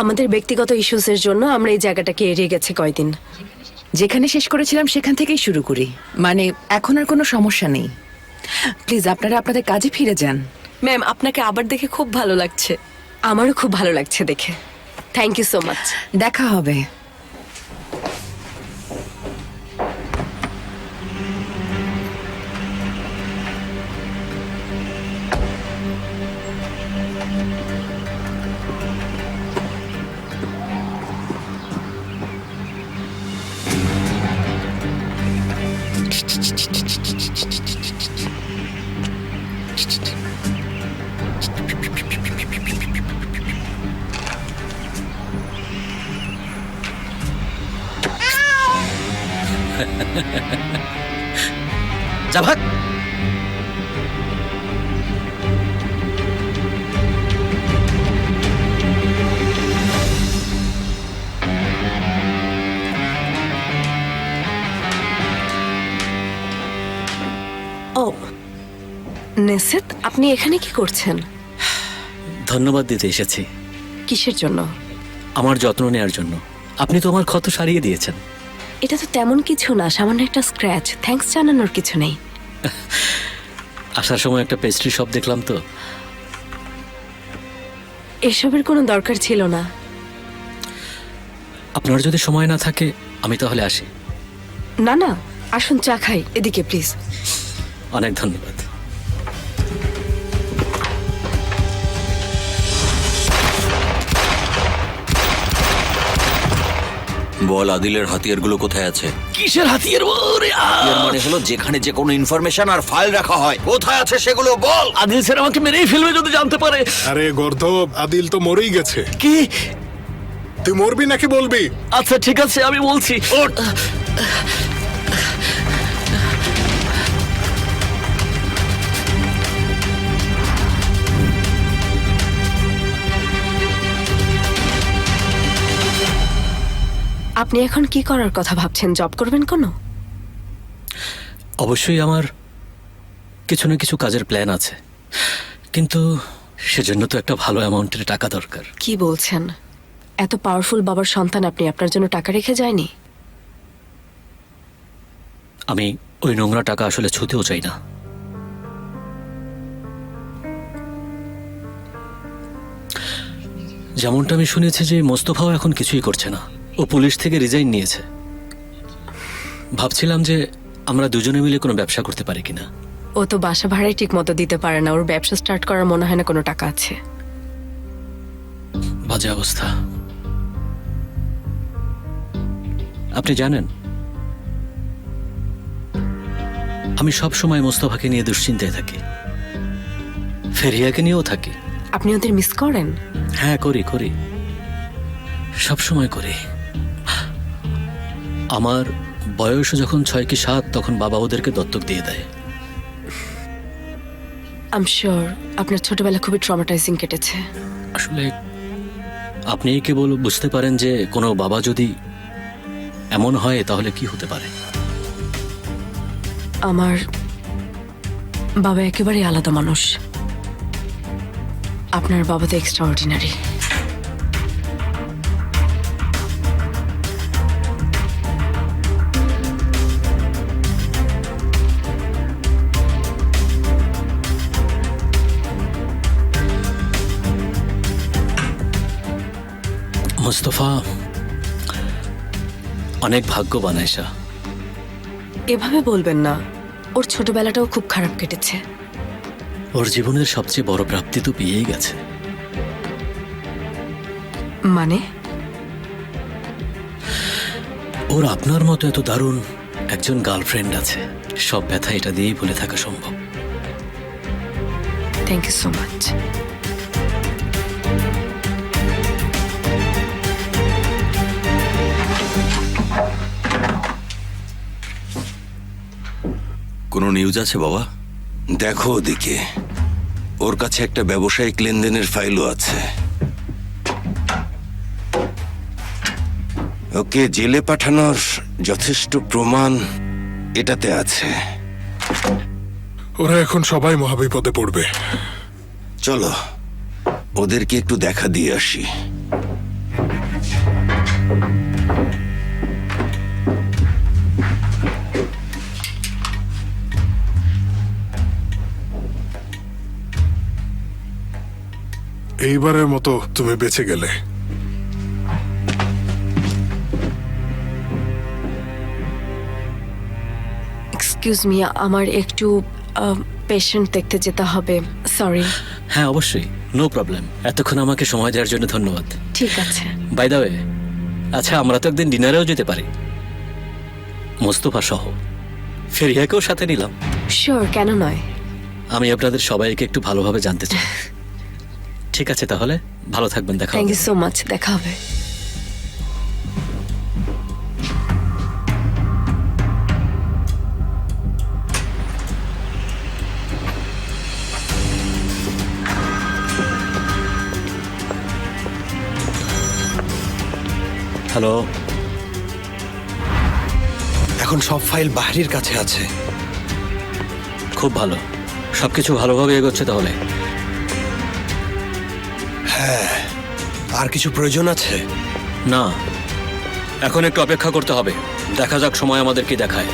আমাদের ব্যক্তিগত ইস্যুসের জন্য আমরা এই জায়গাটাকে এড়িয়ে গেছি কয়দিন। যেখানে শেষ করেছিলাম সেখান থেকেই শুরু করি। মানে এখন আর কোনো সমস্যা নেই। প্লিজ আপনারা আপনাদের কাজে ফিরে যান। ম্যাম, আপনাকে আবার দেখে খুব ভালো লাগছে। আমারও খুব ভালো লাগছে দেখে। Thank you so much. দেখা হবে। যা ভাগ। ও নেসেত, আপনি এখানে কি করছেন? ধন্যবাদ দিতে এসেছি কিসের জন্য? আমার যত্ন নেওয়ার জন্য। আপনি তো আমার ক্ষত সারিয়ে দিয়েছেন। এটা তো তেমন কিছু না, সামান্য একটা স্ক্র্যাচ। থ্যাঙ্কস জানানোর কিছু নেই। আসার সময় একটা পেস্ট্রি শপ দেখলাম তো। এসবের কোনো দরকার ছিল না। আপনার যদি সময় না থাকে আমি তাহলে আসি। না না, আসুন চা খাই, এদিকে প্লিজ। অনেক ধন্যবাদ। বল, আদিলের হাতিয়ারগুলো কোথায় আছে? কিসের হাতিয়ার? এর মানে হলো যেখানে যে কোনো ইনফরমেশন আর ফাইল রাখা হয়, কোথায় আছে সেগুলো বল। আদিল স্যার আমাকে মেরেই ফেলবে যদি জানতে পারে। আরে গর্ধব, আদিল তো মরেই গেছে। কি? তুই মরবি নাকি বলবি? আচ্ছা ঠিক আছে, আমি বলছি। ওঠ। আপনি এখন কি করার কথা ভাবছেন? জব করবেন কোনো? অবশ্যই আমার কিছু না কিছু কাজের প্ল্যান আছে, কিন্তু সেজন্য তো একটা ভালো অ্যামাউন্টের টাকা দরকার। কি বলছেন? এত পাওয়ারফুল বাবার সন্তান আপনি, আপনার জন্য টাকা রেখে যায়নি? আমি ওই নোংরা টাকা আসলে ছুঁতেও চাই না। যেমনটা আমি শুনেছি যে মোস্তফাও এখন কিছুই করছে না, ও পুলিশ থেকে রিজাইন নিয়েছে। ভাবছিলাম যে আমরা দুজনে মিলে কোনো ব্যবসা করতে পারি কিনা। ও তো বাসা ভাড়াই ঠিক মতো দিতে পারে না, ওর ব্যবসা স্টার্ট করার মনে হয় না কোনো টাকা আছে। বাজে অবস্থা। আপনি জানেন, আমি সব সময় মোস্তফাকে নিয়ে দুশ্চিন্তায় থাকি, ফেরিয়াকে নিয়েও থাকি। আপনি ওদের মিস করেন? হ্যাঁ, করি করি, সব সময় করি। আমার বয়স যখন 6 কি 7 তখন বাবা ওদেরকে দত্তক দিয়ে দেয়। আই এম শিওর আপনার ছোটবেলা খুবই ট্রমাটাইজিং কেটেছে। আসলে আপনি কেবল বুঝতে পারেন যে কোনো বাবা যদি এমন হয় তাহলে কি হতে পারে। আমার বাবা একেবারে আলাদা মানুষ। আপনার বাবা তো এক্সট্রাঅর্ডিনারি। মুস্তফা অনেক ভাগ্যবান আয়েশা। এভাবে বলবেন না, ওর ছোটবেলাটাও খুব খারাপ কেটেছে। ওর জীবনের সবচেয়ে বড় প্রাপ্তি তো পেয়েই গেছে। মানে? ওর আপনার মতো এত দারুণ একজন গার্লফ্রেন্ড আছে। সব ব্যথা এটা দিয়েই ভুলে থাকা সম্ভব। Thank you so much. কোনো নিউজ আছে বাবা? দেখো ওদিকে, ওর কাছে একটা ব্যবসায়িক লেনদেনের ফাইলও আছে। ওকে জেলে পাঠানোর যথেষ্ট প্রমাণ এটাতে আছে। ওরা এখন সবাই মহাবিপদে পড়বে। চলো ওদেরকে একটু দেখা দিয়ে আসি। এইবারের মতো তুমি বেঁচে গেলে। এক্সকিউজ মি, আমার একটু পেশেন্ট দেখতে যেতে হবে। সরি। হ্যাঁ অবশ্যই, নো প্রবলেম। এতক্ষণ আমাকে সময় দেওয়ার জন্য ধন্যবাদ। ঠিক আছে। বাই দ্য ওয়ে, আচ্ছা আমরা তো একদিন ডিনারেও যেতে পারি, মোস্তফা সহ। ফেরিয়াকেও সাথে নিলাম। শিওর, কেন নয়। আমি আপনাদের সবাইকে একটু ভালোভাবে জানতে চাই। ঠিক আছে তাহলে, ভালো থাকবেন, দেখা থ্যাংক হবে। ইউ সো মাচ, দেখা হবে। হ্যালো। এখন সব ফাইল বাহিরের কাছে আছে। খুব ভালো, সবকিছু ভালোভাবে এগোচ্ছে তাহলে। আর কিছু প্রয়োজন আছে? না, এখন একটু অপেক্ষা করতে হবে, দেখা যাক সময় আমাদের কি দেখায়।